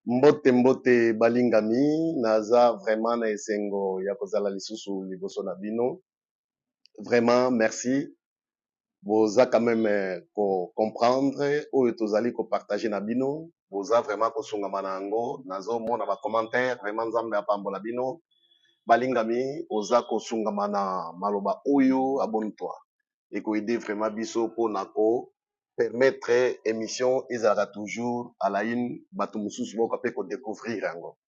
Mbote mbote balingami naza vraiment na esengo ya kozala lisusu liboso na bino. Vraiment merci. Boza quand même comprendre oyo tozali partager na bino. Boza vraiment kosungama na yango. Nazo mona ba commentaire vraiment nzambe apambola bino. Balingami oza kosungama na maloba oyo abonitwa. Eko aider vraiment biso pona ko permettre émission ezalaka toujours à la une bato mosusu boka pe ko découvrir yango.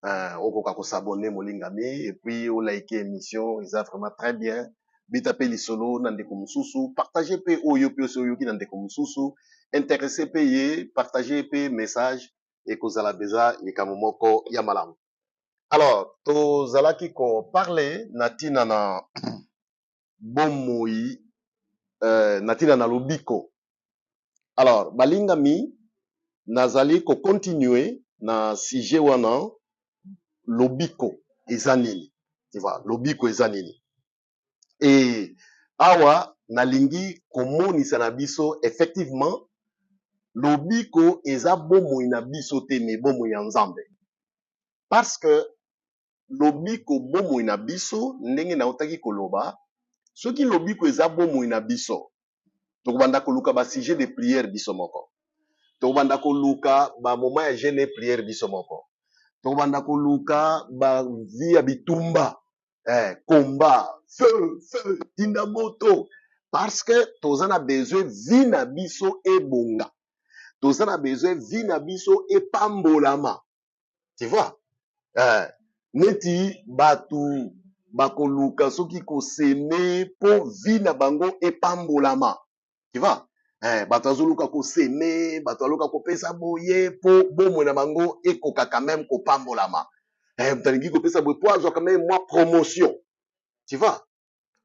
Okoka ko s'abonner molingami et puis o like émission eza vraiment très bien. Bita pe lisolo na ndeko mosusu, partager pe oyo pe oyo ki na ndeko mosusu, intéressé pe ye, partager pe message et kozala beza likambo moko ya malamu. Alors, tozalaki ko parler natina na bomoi natina na lobiko. Alors, balingami nazali ko continuer na sujet wana lobiko eza nini. Tu vois, lobiko eza nini. Et awa nalingi komonisa na biso effectivement lobiko eza bomoi na biso te me bomoi ya Nzambe. Parce que lobiko bomoi na biso ndenge naotaki koloba soki lobiko eza bomoi na biso tokobanda koluka ba sujet de prière biso moko. Tokobanda koluka ba moment ya jeûne et prière biso moko. Tokobanda koluka ba vie ya bitumba. Combat, feu, tinda moto. Parce que tozana besoin vie na biso e bonga. Tozana besoin vie na biso e pambolama. Tu vois? Neti batu bakoluka soki ko seme po vie na bango e pambolama. Tu vois? Bato azoluka ko seme, bato aluka ko pesa boye po bomo na bango e koka quand même ko pambolama. Mtalingi ko pesa boye po azwa quand même moi promotion. Tu vois?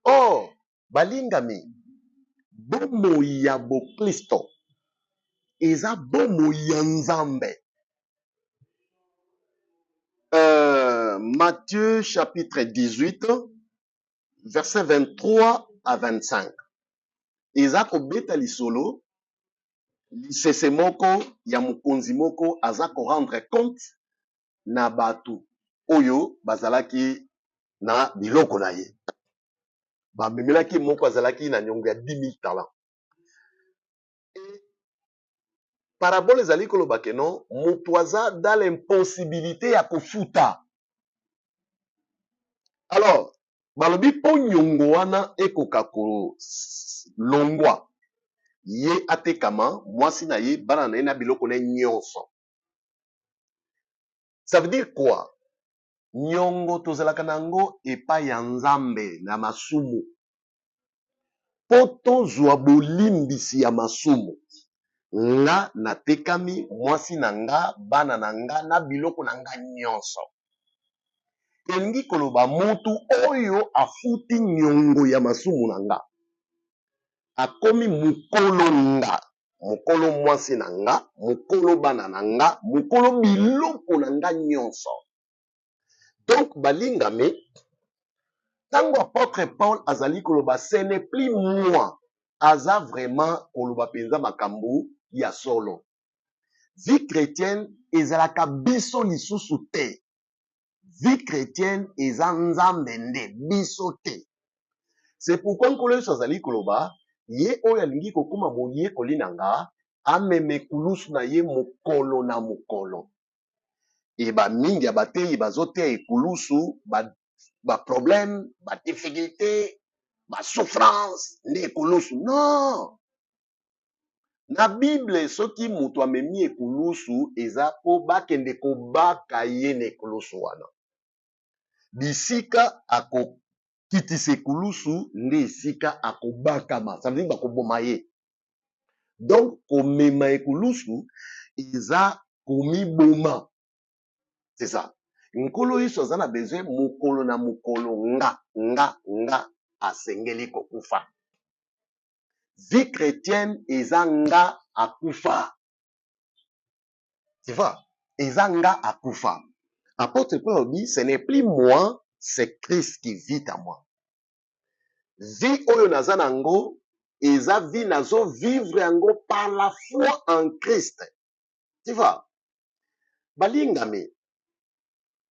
Oh, balingami, bomo ya Kristo eza bomo ya Nzambe. Matthieu chapitre 18, verset 23 à 25. Eza kobeta lisolo, lisese moko ya mokonzi moko aza ko rendre compte na batu oyo bazalaki na biloko na ye. Bamemelaki moko azalaki na nyongo ya 10,000 talents. Parabole ezali koloba ke non moto aza dans l'impossibilité ya kofuta. Alors balobi po nyongo wana ekoka kolongwa ye atekama mwasi na ye bana na ye na biloko na ye nyonso. Ça veut dire quoi? Nyongo tozalaka nango epai ya Nzambe na masumu po tozwa bolimbisi ya masumu. Nga natekami mwasi na nga bana na nga na biloko na nga nyonso. Elingi koloba mutu oyo afuti nyongo ya masumu na nga akomi mukolo nga, mukolo mwasi na nga, mukolo bana na nga, mukolo biloko na nga nyonso. Donc balingami tango apôtre Paul azali koloba ce n'est plus moi, aza vraiment koloba penza makambo ya solo. Vie chrétienne ezalaka biso lisusu te. Vie chrétienne eza Nzambe nde biso te. C'est pourquoi nkolo yesu azali koloba ye oyo alingi kokoma moyekoli na nga ameme kulusu na ye mokolo na mokolo. E bamingi ya bateyi bazoteya ekulusu ba problème, ba difficulté, ba souffrance nde ekulusu. Non! Na Bible soki mutu amemi ekulusu eza po bakende kobaka ye na ekulusu wana. Bisika akokitisa ekulusu nde esika akobakama. Ça veut dire bakoboma ye. Donc komema ekulusu eza komiboma. C'est ça. Nkolo yesu aza na besoin mokolo na mokolo nga asengeli kokufa. Vie chrétienne eza nga akufa. Tu vois? Eza nga akufa. Apôtre Paul dit, ce n'est plus moi, c'est Christ qui vit en moi. Vie oyo naza nango, eza vie nazo vivre yango par la foi en Christ. Tu vois? balingami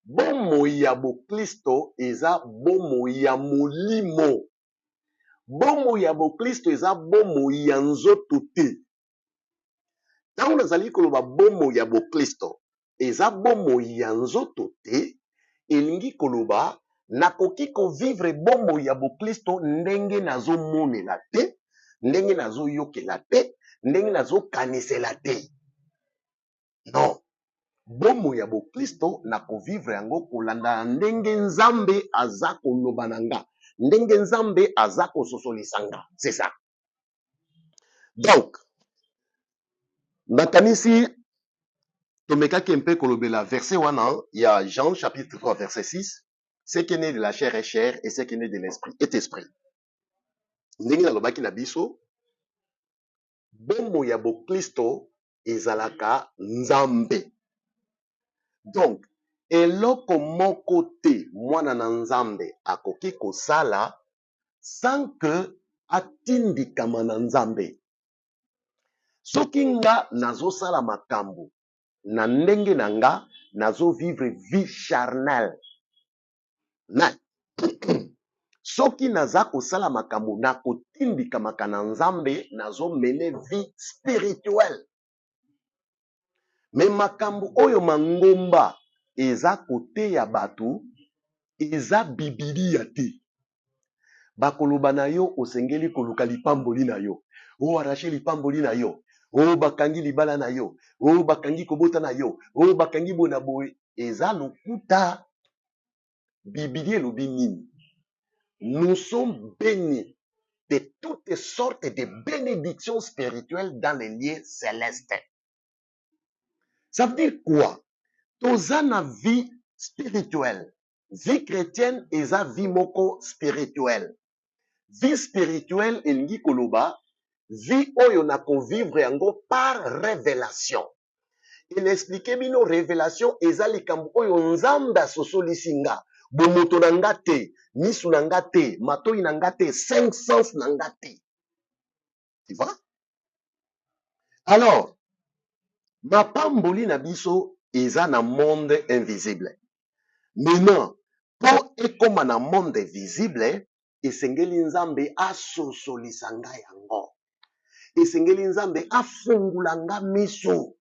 bomoi ya boklisto eza bomoi ya molimo. Bomoi ya boklisto eza bomoi ya nzoto te. Ntango nazali koloba bomoi ya boklisto eza bomoi ya nzoto te, elingi koloba nakoki kovivre bomoi ya boklisto ndenge nazomonela te, ndenge nazoyokela te, ndenge nazokanisela te. Non. Bomoi ya boklisto nakovivre yango kolanda ndenge nzambe aza koloba na nga, ndenge nzambe aza kososolisa nga. C'est ça. Donc, nakanisi tomekaki mpe kolobela verset wana ya Jean chapitre 3 verset 6, ce qui est né de la chair est chair et ce qui est né de l'esprit est esprit. Ndenge nalobaki na biso, bomoi ya boklisto ezalaka nzambe. Donc, eloko moko te mwana na nzambe akoki kosala sans que atindikama na nzambe. Soki nga nazosala makambo na ndenge na nga nazovivre vie charnelle, na soki naza kosala makambo na kotindikamaka na nzambe nazomene vie spirituelle. Me makambo oyo mangomba eza koteya bato, eza bibilia te. Bakoloba na yo osengeli koluka lipamboli na yo, o arrache lipamboli na yo, o bakangi libala na yo, o bakangi kobota na yo, o bakangi bona boye, eza lokuta. Bibilia elobi nini? Nous sommes bénis de toutes sortes de bénédictions spirituelles dans les lieux célestes. Ça veut dire quoi? Toza na vie spirituelle. Vie chrétienne eza vie moko spirituelle. Vie spirituelle elingi koloba vie oyo na kovivre yango par révélation. Il explique bino révélation eza likambo oyo nzambe asosolisi nga. Bomoto na nga te, misu na nga te, matoi na nga te, cinq sens na nga te. Tu vois? Alors, mapamboli na biso eza na monde invisible. Maintenant, po ekoma na monde visible, esengeli nzambe asosolisa nga yango. Esengeli nzambe afungula nga miso.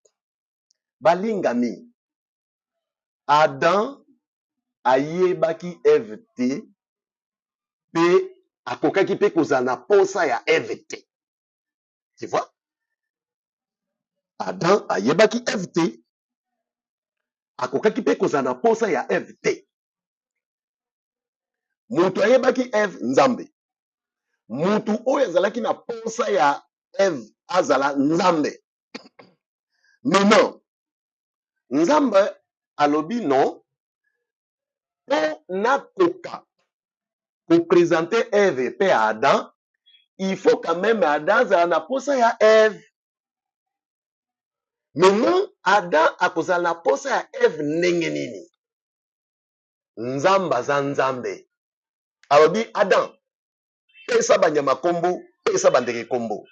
Balingami, Adam ayebaki Eve te, pe akokaki pe kozala na posa ya Eve te. Tu vois? Adam ayebaki Eve te, akokaki pe kozala na posa ya Eve te. Mutu ayebaki Eve nzambe. Mutu oyo azalaki na posa ya Eve azala nzambe. Mais non, nzambe alobi non, po nakoka koprésenter Eve pe Adam, il faut quand même Adam azala na posa ya Eve. Maintenant, Adam akozala na posa ya Eve ndenge nini? Nzamba za nzambe. Alobi Adam, pesa banyama kombo, pesa bandeke kombo.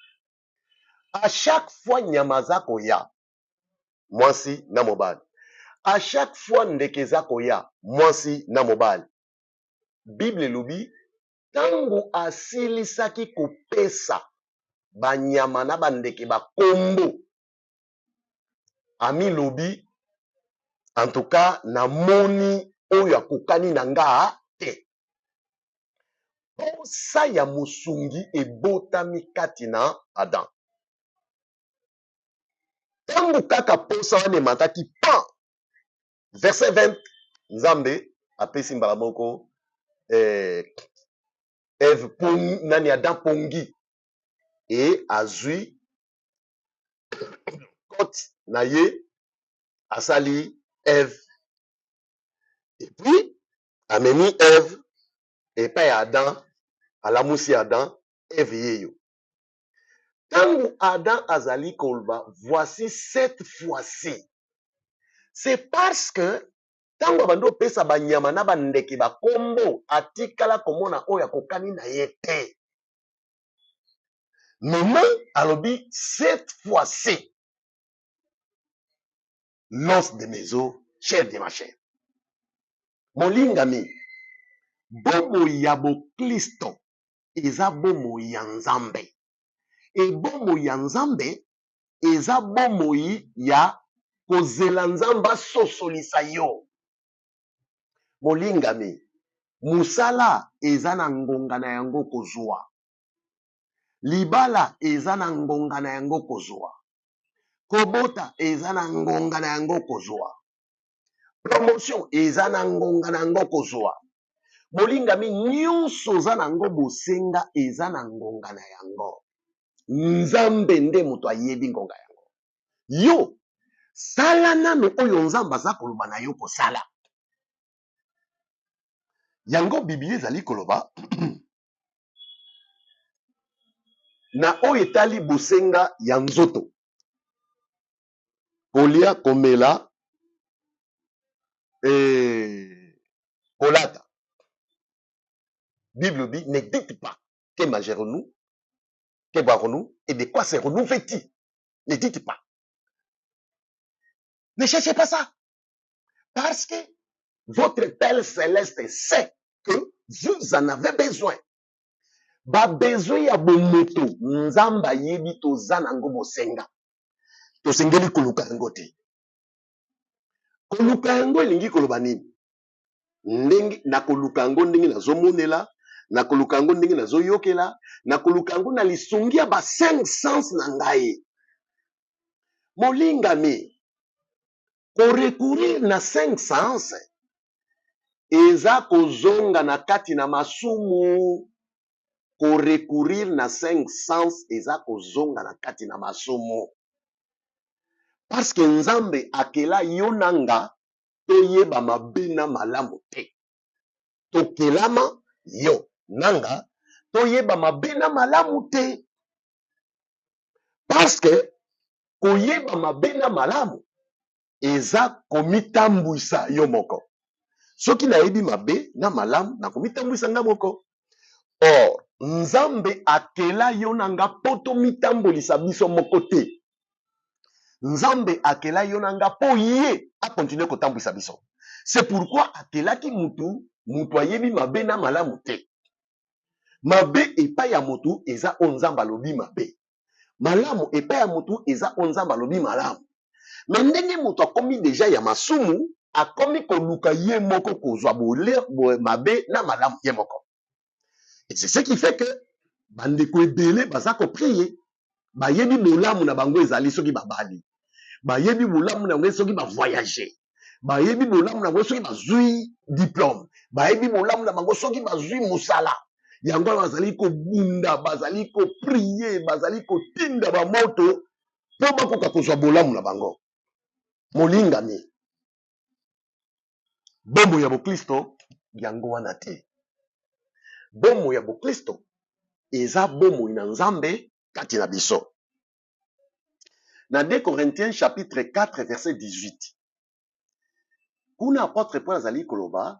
À chaque fois nyama za koya, mwasi na mobali. À chaque fois ndeke za koya, mwasi na mobali. Bible elobi, tango asilisaki kopesa banyama na bandeke bakombo, ami lobi, en tout cas, na moni oyo akokani na nga te. Posa ya musungi ebotami kati na Adam. Tango kaka posa wana emataki pan. Verset 20, Nzambe apesi mbala moko Eve pongi, nani Adam pongi. Et azui kote na ye asali Eve. Et puis, ameni Eve et pa Adam, alamusi Adam, Eve yeyo. Tango Adam azali kolba, voici cette fois-ci. C'est parce que tango bando pesa banyama na bandeki bakombo atikala komona oyo akokani na ye te. Maintenant, alobi cette fois-ci. l'os de mes os, chair de ma chair. Molingami, bomo ya Kristo eza bomo ya Nzambe. E bomo ya Nzambe eza bomo ya kozela Nzamba sosolisa yo. Molingami, musala eza na ngonga na yango kozwa. Libala eza na ngonga na yango kozwa. Kobota eza na ngonga na yango kozwa. Promotion eza na ngonga na yango kozwa. Molingami nyonso za nango bosenga eza na ngonga na yango. Nzambe nde moto ayebi ngonga yango. Yo sala nano oyo Nzambe aza koloba na yo kosala. Yango Biblia ezali koloba na oyo etali bosenga ya nzoto. Kolia, komela, kolata. Bible dit, ne dites pas que mangerons-nous, que boirons-nous, et de quoi serons-nous vêtus. Ne dites pas. Ne cherchez pas ça. Parce que votre Père Céleste sait que vous en avez besoin. Ba besoin ya bomoto, Nzamba yebi toza nango bosenga. Tosengeli koluka yango te. Koluka yango elingi koloba nini? Ndenge na koluka yango ndenge nazomonela, na koluka yango ndenge nazoyokela, na koluka yango na lisungi ya ba 5 sens na ngai. Molingami, korecourir na 5 sens eza kozonga na kati na masumu. Korecourir na 5 sens eza kozonga na kati na masumu. Parce que Nzambe akela yo nanga toyeba mabe na malamu te. Tokelama yo nanga toyeba mabe na malamu te. Parce que koyeba mabe na malamu eza komitambwisa yo moko. Soki nayebi mabe na malamu na komitambwisa nga moko. Or, Nzambe akela yo nanga poto mitambolisa biso moko te. Nzambe akela yo nanga po ye a continuer kotambwisa biso. C'est pourquoi akelaki mutu ayebi mabe na malamu te. Mabe epai ya mutu eza o Nzambe alobi mabe. Malamu epai ya mutu eza o Nzambe alobi malamu. Mais ndenge mutu akomi deja ya masumu, akomi koluka ye moko kozwa mabe na malamu ye moko. Et c'est ce qui fait que bandeko ebele baza ko prier. Bayebi bolamu na bango ezali soki babali. Bayebi bolamu na bango soki ba voyager. Bayebi bolamu na bango soki bazui diplôme. Bayebi bolamu na bango soki bazui musala. Yango bazali ko bunda, bazali ko prier, bazali ko tinda ba moto po bakoka kozwa bolamu na bango. Molingami. Bombo ya Kristo yango wana te. Bomo ya Kristo eza bomo na Nzambe kati na biso. Na 2 Corinthiens chapitre 4 verset 18. Kuna apôtre Paul azali koloba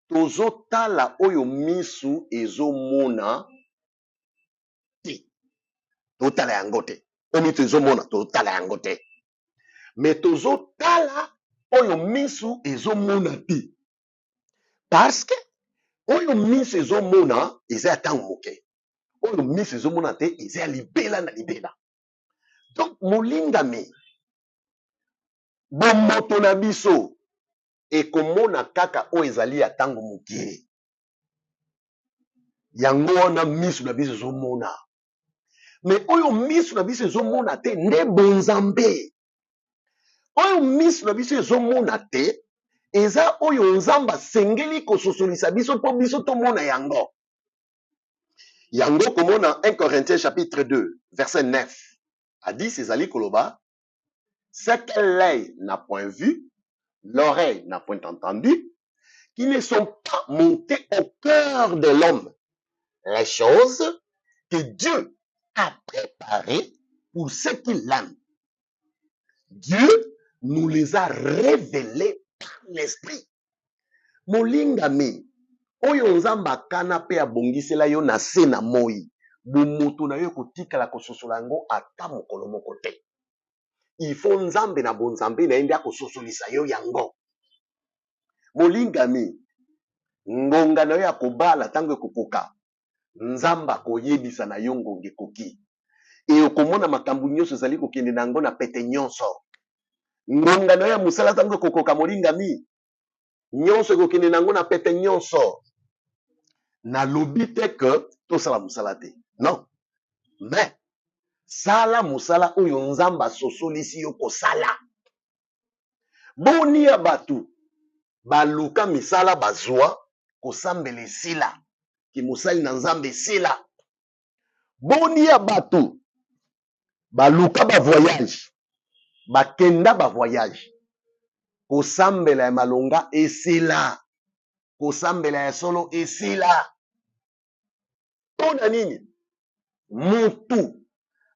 tozotala oyo misu ezomona te. Tozotala yango te. Oyo misu ezomona tozotala yango te. Mais tozotala oyo misu ezomona te. Parce que oyo misu ezomona eza ya ntango moke. Oyo misu ezomona te eza ya libela na libela. Donc molingami bomoto na biso ekomona kaka oyo ezali ya ntango moke. Yango wana misu na biso ezomona. Mais oyo misu na biso ezomona te nde bonzambe. Oyo misu na biso ezomona te eza oyo Nzambe asengeli kososolisa biso po biso tomona yango. Yango komona 1 Corinthiens chapitre 2 verset 9 a dit ezali koloba ce que l'œil n'a point vu, l'oreille n'a point entendu, qui ne sont pas montées au cœur de l'homme. Les choses que Dieu a préparées pour ceux qui l'aiment. Dieu nous les a révélées par l'esprit. Molingami, oyo Nzambe akana pe abongisela yo na se na moi, bomoto na yo kotikala kososola yango ata mokolo moko te. il faut nzambe na bonzambe na ende akososolisa yo yango. Molingami, ngonga na yo ya kobala tango ekokoka, nzamba koyebisa na yo ngonga ekoki. E okomona makambo nyonso ezali kokende na yango na pete nyonso. Ngonga na yo ya mosala tango ekokoka molingami, nyonso ekokende na yango na pete nyonso. Nalobi te ke tosala mosala te. Non. Mais sala mosala oyo nzamba sosolisi yo kosala. Boni ya batu baluka misala bazwa kosambela esila ki mosali na nzambe esila. Boni ya batu baluka ba voyage bakenda ba voyage kosambela ya malonga esila, kosambela ya solo esila. Pona nini? Mutu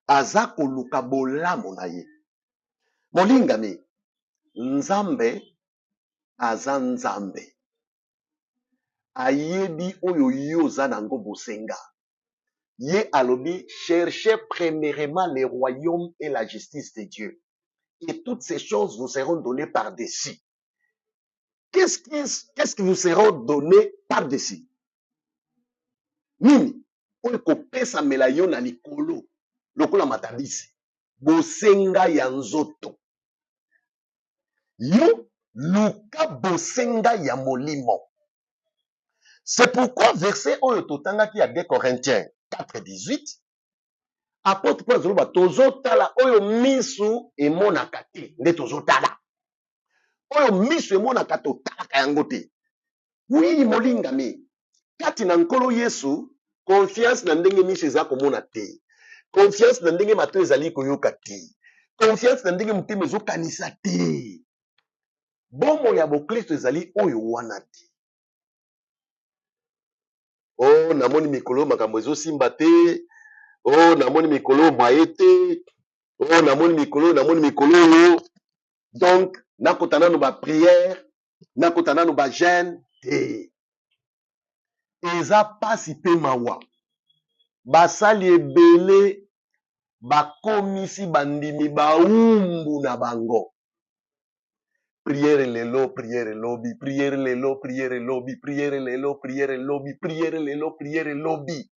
aza koluka bolamu na ye. Molingami, nzambe aza nzambe. Ayebi oyo yo za nango bosenga. Ye alobi, cherchez premièrement le royaume et la justice de Dieu. Et toutes ces choses vous seront données par-dessus. Qu'est-ce qui vous sera donné par-dessus? Nini? Oyo kopesa melayo na likolo. Lokola matandisi. Bosenga ya nzoto. Yo luka bosenga ya molimo. C'est pourquoi verset oyo totanga ki ya 2 Corinthiens 4:18, apôtre Paul zoloba tozotala oyo misu emonaka te nde tozotala. Oyo misu emonaka totalaka yango te. Oui molingami, kati na nkolo Yesu, confiance na ndenge misu eza komona te. Confiance na ndenge mato ezali koyoka te. Confiance na ndenge motema ezokanisa te. Bomo ya bokristo ezali oyo wana te. Oh, namoni mikolo makambo ezosimba te. Oh, namoni mikolo maye te. Oh, namoni mikolo. Donc, nakotana no ba prière, nakotana no ba jeûne te. Eza pasi pe mawa. Basali ebele bakomisi bandimi baumbu na bango. Prière lelo, prière lobby, prière lelo, prière lobby, prière lelo, prière lobby, prière lelo, prière lobby.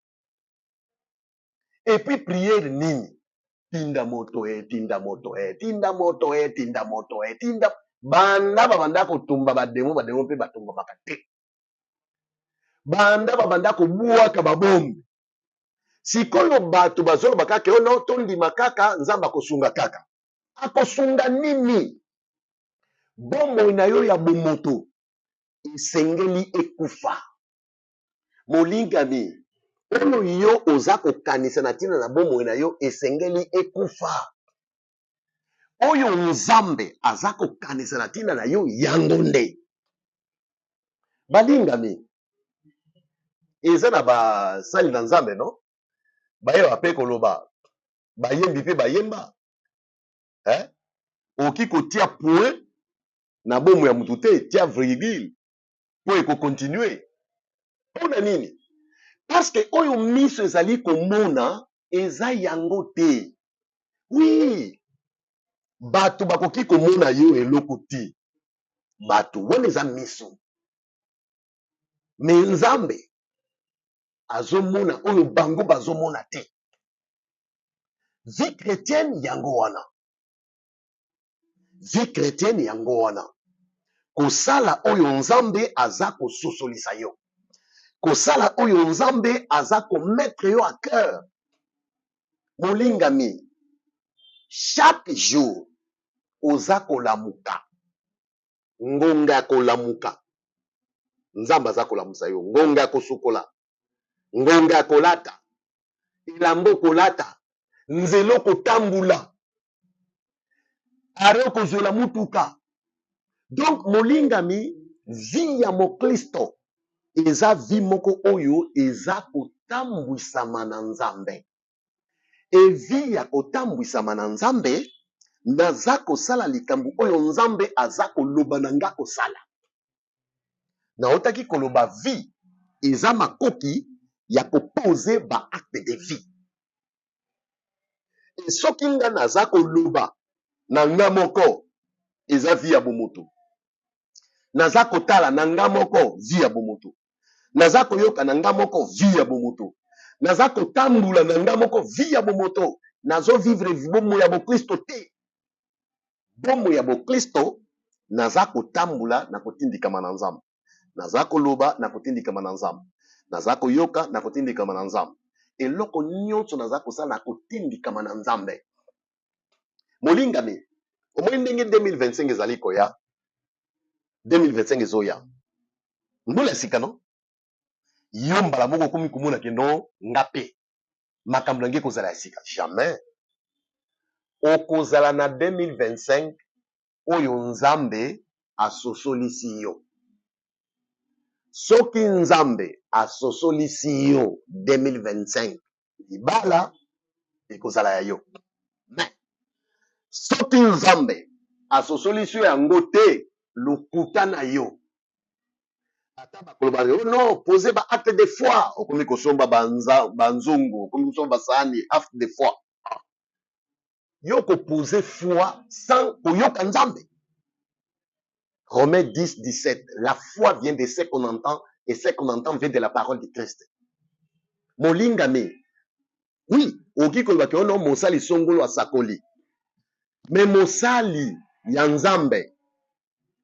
Et puis prière nini? Tinda moto tinda moto tinda moto tinda moto tinda. Banda babanda kotumba bademo pe batumba bakate. Banda babanda kobuaka babombe. Sikoyo batu bazolo bakake ono tondi makaka nzamba kosunga kaka. Akosunga nini? Bombo na yo ya bomoto esengeli ekufa. Molingami, oyo yo oza kokanisa na tina na bombo na yo esengeli ekufa. Oyo nzambe aza kokanisa na tina na yo yango nde. Balingami, eza na basali na nzambe no? Baye bape koloba, bayembi pe bayemba. Oki kotia point na bomo ya mutu te, tia virgule po eko continue. Pona nini? Parce que oyo miso ezali komona eza yango te. Oui, bato bakoki komona yo eloko te. Bato wana eza miso. Me nzambe azomona oyo bango bazomona te. Vie chrétienne yango wana. Vie chrétienne yango wana. Kosala oyo nzambe aza kososolisa yo. Kosala oyo nzambe aza komettre yo à cœur. Molingami, chaque jour oza kolamuka. Ngonga kolamuka. Nzambe aza kolamusa yo. Ngonga kosukola. Ngonga kolata. Ilambo kolata. Nzelo kotambula. Are kozwela mutuka. Donc molingami, vie ya mokristo eza vie moko oyo eza kotambwisama na nzambe. E vie ya kotambwisama na nzambe naza kosala likambo oyo nzambe aza koloba na nga kosala. Naotaki koloba vie eza makoki ya kopose ba acte de vie. E soki nga naza koloba na nga moko eza vie ya bomoto. Naza kotala na nga moko vie ya bomoto. Naza koyoka na nga moko vie ya bomoto. Naza kotambula na nga moko vie ya bomoto. Nazo vivre bomo ya bokristo te. Bomo ya bokristo naza kotambula na kotindikama na Nzambe. Naza koloba na kotindikama na Nzambe. Naza koyoka na kotindikama na Nzambe. Eloko nyonso naza kosala na kotindikama na Nzambe. Molingami, omoi ndenge 2025 ezali koya. 2025 ezoya. Mbula sika no? Yo mbala moko komi komona kendo ngape. Makambo nange kozala ya sika. Jamais. Okozala na 2025 oyo Nzambe asosolisi yo. Soki Nzambe asosolisi yo 2025 libala ekozala ya yo. Mais soki Nzambe asosolisi yo yango te lokuta na yo. Ata bakoloba non, poser ba acte de foi. Okomi kosomba banzongo, okomi kosomba basani, acte de foi. Yo ko poser foi sans koyoka Nzambe. Romains 10, 17. La foi vient de ce qu'on entend et ce qu'on entend vient de la parole de Christ. Molingame. Oui, oki koloba ke ono mosali songolo asakoli. Mais mosali ya Nzambe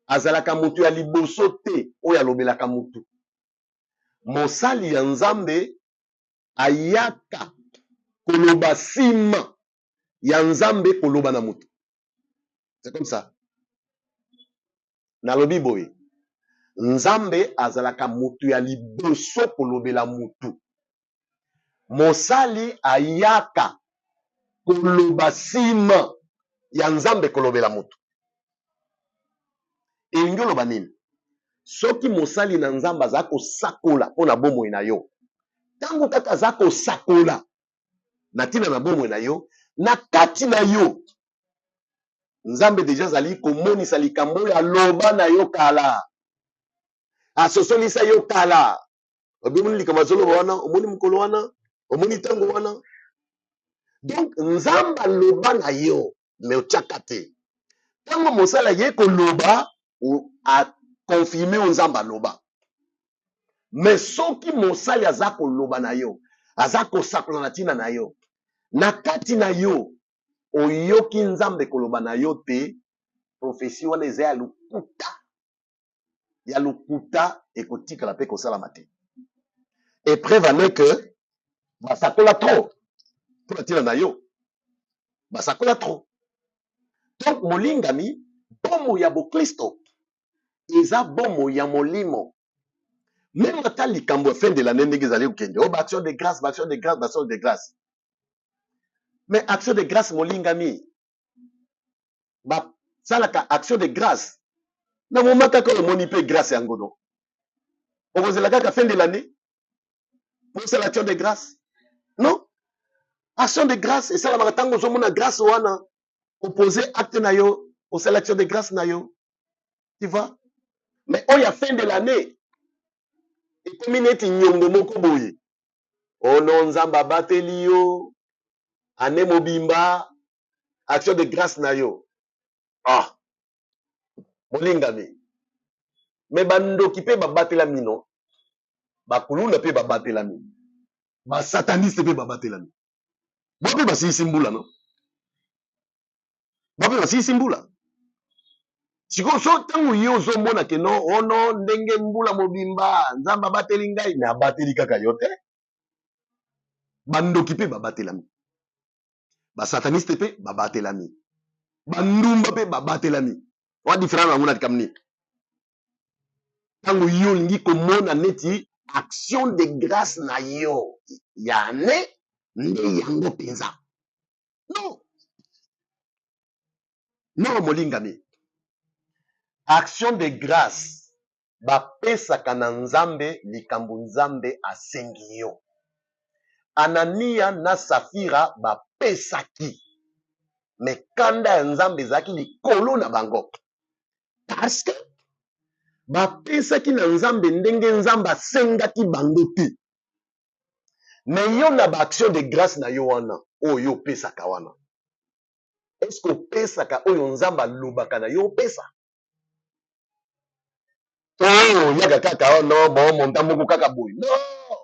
azalaka mutu ya liboso te oyo alobelaka mutu. Mosali ya Nzambe ayaka koloba sima ya Nzambe koloba na mutu. C'est comme ça. Nalobi boye. Nzambe azalaka mutu ya liboso kolobela mutu. Mosali ayaka koloba sima ya Nzambe kolobela mutu. Elingi oloba nini? Soki mosali na Nzambe aza kosakola mpona bomoi na yo. Tango kaka aza kosakola na tina na bomoi na yo, na kati na yo Nzambe deja azali komonisa likambo oyo aloba na yo kala. Asosolisa yo kala. Obimoni likambo azoloba wana, omoni mokolo wana, omoni tango wana. Donc Nzambe aloba na yo me otyaka te. Tango mosala ye koloba a confirmer Nzambe aloba. Mais soki mosali aza koloba na yo, aza kosakola na tina na yo, na kati na yo oyoki Nzambe koloba na yo te, prophétie wana eza ya lokuta. Ya lokuta ekotikala pe kosalama te. Et preuve ane que basakola trop. Pour tina na yo. Basakola trop. Donc molingami, bomo ya bokristo eza bomo ya molimo. Même ata likambo fin de l'année ndenge ezali okende. Oh, action de grâce, action de grâce, action de grâce. Mais action de grâce molingami. Ba salaka action de grâce. Na moment kaka omoni pe grâce yango no. Okozela kaka fin de l'année. Pour c'est l'action de grâce. Non. Action de grâce et ça la tango ozomona grâce wana. Opposer acte na yo, au c'est l'action de grâce na yo. Tu vois? Mais on y a fin de l'année. Et comme il est nyongo moko boye. Oh non, Nzamba bateli yo. Ane mobimba. Action de grâce na yo. Ah. Molingami. Mais bando ki pe babatela mino. Bakuluna pe babatela mino. Ba sataniste pe babatela mino. Bope basi simbula no. Bope basi simbula. Siko so tangu yo zo mona ke no ono ndenge mbula mobimba Nzamba bateli ngai na bateli kaka yote. Bando ki pe babatela mino. Ba sataniste pe babatela mino. Bandumba pe babatela mino. Wa différent na mona kamni. Tango yo lingi komona neti action de grâce na yo ya ne nde yango penza. Non. Non molingami. Action de grâce bapesaka na Nzambe likambo Nzambe asengi yo. Anania na Safira bapesaki. Mais kanda ya Nzambe ezaki likolo na bango. Parce que bapesaki na Nzambe ndenge Nzambe asengaki bango te. Mais yo na ba action de grâce na yo wana, oyo pesaka wana. Est-ce que pesa ka oyo nzamba lobaka na yo pesa? Oh, yaka kaka no bon monta moko kaka boy. Non.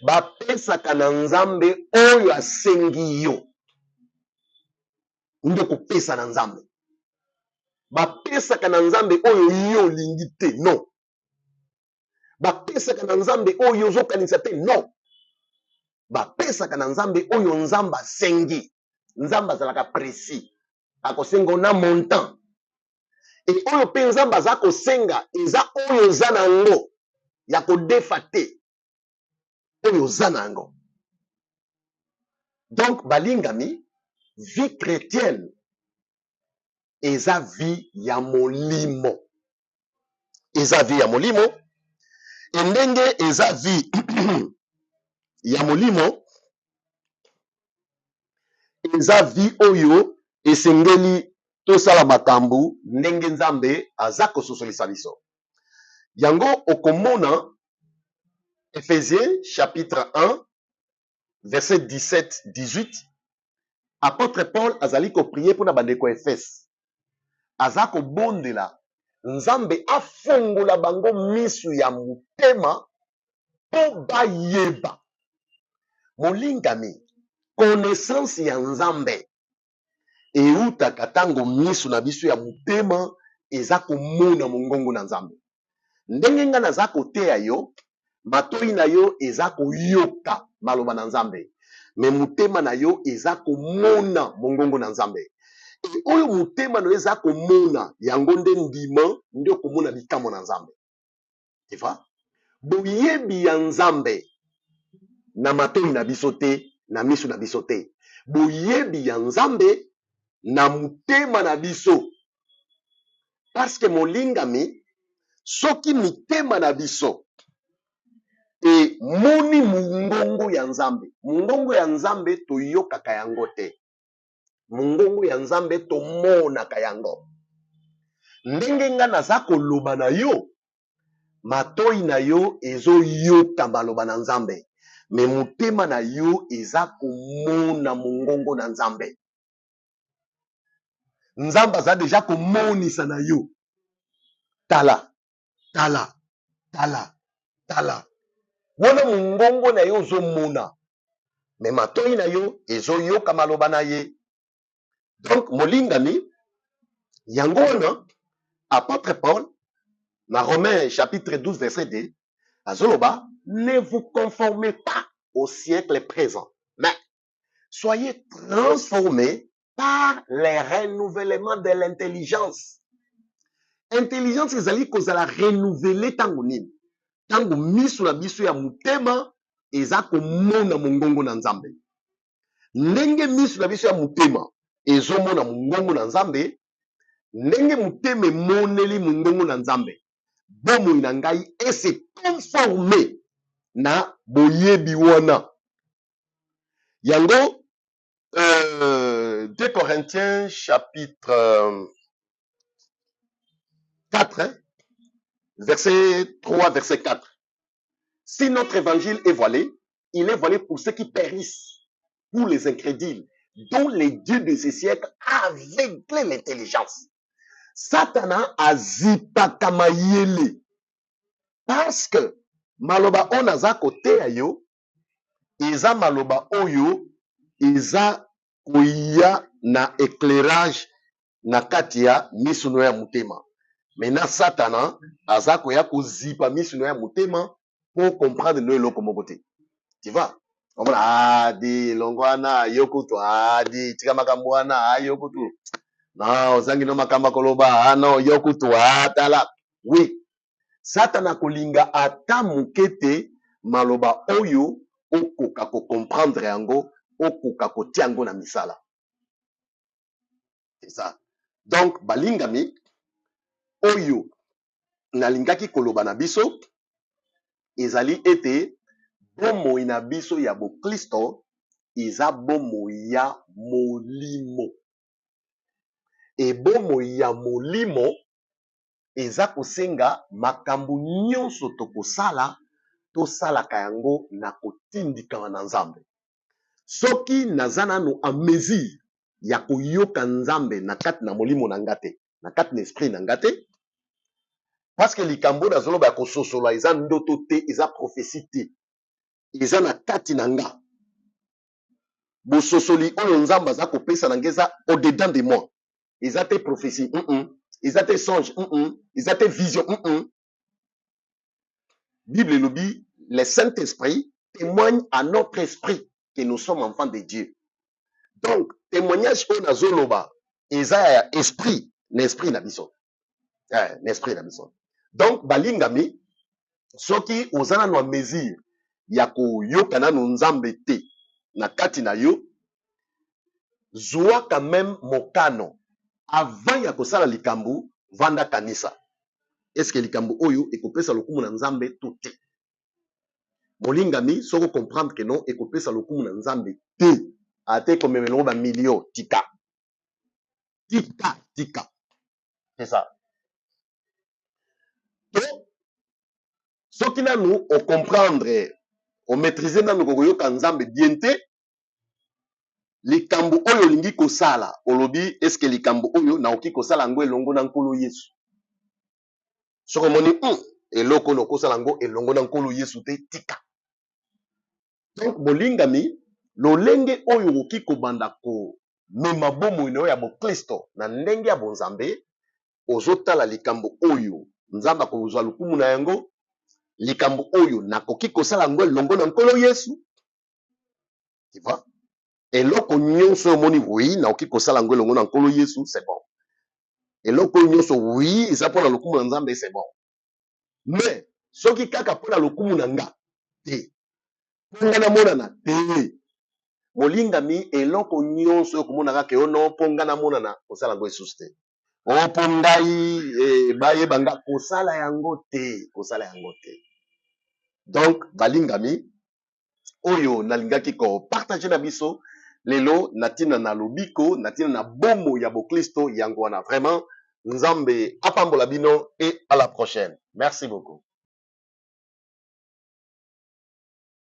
Ba pesa ka na nzambe oyo asengi yo. Nde ko pesa na nzambe. Ba pesa ka na nzambe oyo yo lingi te. Non. Ba pesa ka na nzambe oyo zo kanisa te. Non. Ba pesa ka na nzambe oyo nzamba sengi. Nzamba zalaka précis. Akosengo na montant. Et oyo pe nzamba za kosenga eza oyo za nango ya kodefa te. Oyo za nango. Donc balingami vie chrétienne eza vie ya molimo. Eza vie ya molimo. Endenge eza vie ya molimo. Eza vie oyo esengeli tosala makambo ndenge nzambe aza kososolisa biso. Yango okomona Ephésiens chapitre 1 verset 17-18. Apôtre Paul azali ko prier pour na bandeko Efes. Azako bondela nzambe afongola bango misu ya mutema po bayeba. Molingami connaissance ya nzambe eutaka tango misu na biso ya mutema eza komona mongongo na nzambe. Ndenge nga naza koteya yo matoi na yo eza koyoka maloba na nzambe. Me mutema na yo eza komona mongongo na nzambe. E oyo mutema na yo eza komona yango nde ndima nde komona bikambo na nzambe. Tu vois? Boyebi ya nzambe na matoi na biso te, na misu na biso te. Boyebi ya nzambe na mutema na biso. Parce que molingami soki mitema na biso e moni mungongo ya nzambe. Mungongo ya nzambe toyokaka yango te. Mungongo ya nzambe tomonaka yango. Ndenge nga naza koloba na yo, matoi na yo ezoyoka maloba na nzambe. Me mutema na yo eza komona mongongo na nzambe. Nzambe aza deja komonisa na yo. Tala, tala, tala, tala. Wana mongongo na yo ozomona. Me matoi na yo ezoyoka maloba na ye. Donc molingami yango wana apôtre Paul na Romains chapitre 12 verset 2 azoloba ne vous conformez pas au siècle présent mais soyez transformés par les renouvellements de l'intelligence. Intelligence ezali kozala renouveler tango nini tango miso na biso ya mutema eza komona mongongo na nzambe. Ndenge miso na biso ya mutema ezomona mongongo na nzambe, ndenge mutema emoneli mongongo na nzambe, bomoi na ngai ese conforme na boyebi wana. Yango 2 Corinthiens chapitre 4 verset 3 verset 4. Si notre évangile est voilé, il est voilé pour ceux qui périssent, pour les incrédules, dont les dieux de ce siècle aveuglent l'intelligence. Satana azipaka mayele. Parce que maloba on aza kote ayo, eza maloba oyo, eza koya na éclairage na katia misuno ya mutema. Maintenant Satana aza koya kozipa misuno ya mutema pour comprendre no eloko moko te. Tu vois? Omona di longwana yokutu di tika makambo wana yokutu. Non, ozangi no makamba koloba non yokutu tala. Oui. Satana kolinga ata mukete maloba oyo okoka ko comprendre yango, okoka ko tiango na misala. C'est ça. Donc balingami oyo nalingaki koloba na biso ezali ete bomoi na biso ya boklisto eza bomoi ya molimo. E bomoi ya molimo eza kosenga makambo nyonso tokosala tosalaka yango na kotindikama na nzambe. Soki naza nano a mesure ya koyoka nzambe na kati na molimo na ngate na kati na esprit na ngate parce que likambo na zoloba ya kososola eza ndoto te eza prophétie te eza na kati na nga bososoli oyo nzambe aza kopesa na nga eza au dedans de moi eza te prophétie eza te songe eza te vision Bible elobi le Saint-Esprit témoigne à notre esprit que nous sommes enfants de Dieu. Donc, témoignage oyo nazoloba eza ya esprit na esprit na biso. Na esprit na biso. Donc, balingami soki ozana na mesure ya koyoka nanu nzambe te na kati na yo zwa quand même mokano avant ya kosala likambo vanda kanisa. Est-ce que likambo oyo ekopesa lokumu na nzambe to te? Molingami soko comprendre que non ekopesa lokumu na nzambe te. Ate komemelo ba million tika. Tika. C'est ça. Donc, soki nanu o comprendre o maîtriser nanu koyoka nzambe bien te likambo oyo lingi kosala olobi est-ce que likambo oyo na oki kosala ngo elongo na nkolo Yesu. Soko moni eloko no kosala ngo elongo na nkolo Yesu te tika. Donc bolingami lolenge oyo oki kobanda ko mema bomo ino ya bokristo na ndenge ya bonzambe ozotala likambo oyo nzamba kozwa lukumu na yango likambo oyo nakoki kosala ngo elongo na nkolo Yesu. Tu vois? Eloko nyonso omoni oui nakoki kosala ngo elongo na nkolo Yesu c'est bon. Eloko nyonso oui eza mpona lukumu na nzambe c'est bon. Mais soki kaka mpona lukumu na nga te ponga na monana te molingami eloko nyonso okomona kaka ono ponga na monana kosala ngo esusu te. Opo ngai bayeba nga kosala yango te. Donc balingami oyo nalingaki ko partager na biso lelo natina na lobiko natina na bomo ya bokristo yango wana vraiment nzambe apambola bino et à la prochaine. Merci beaucoup.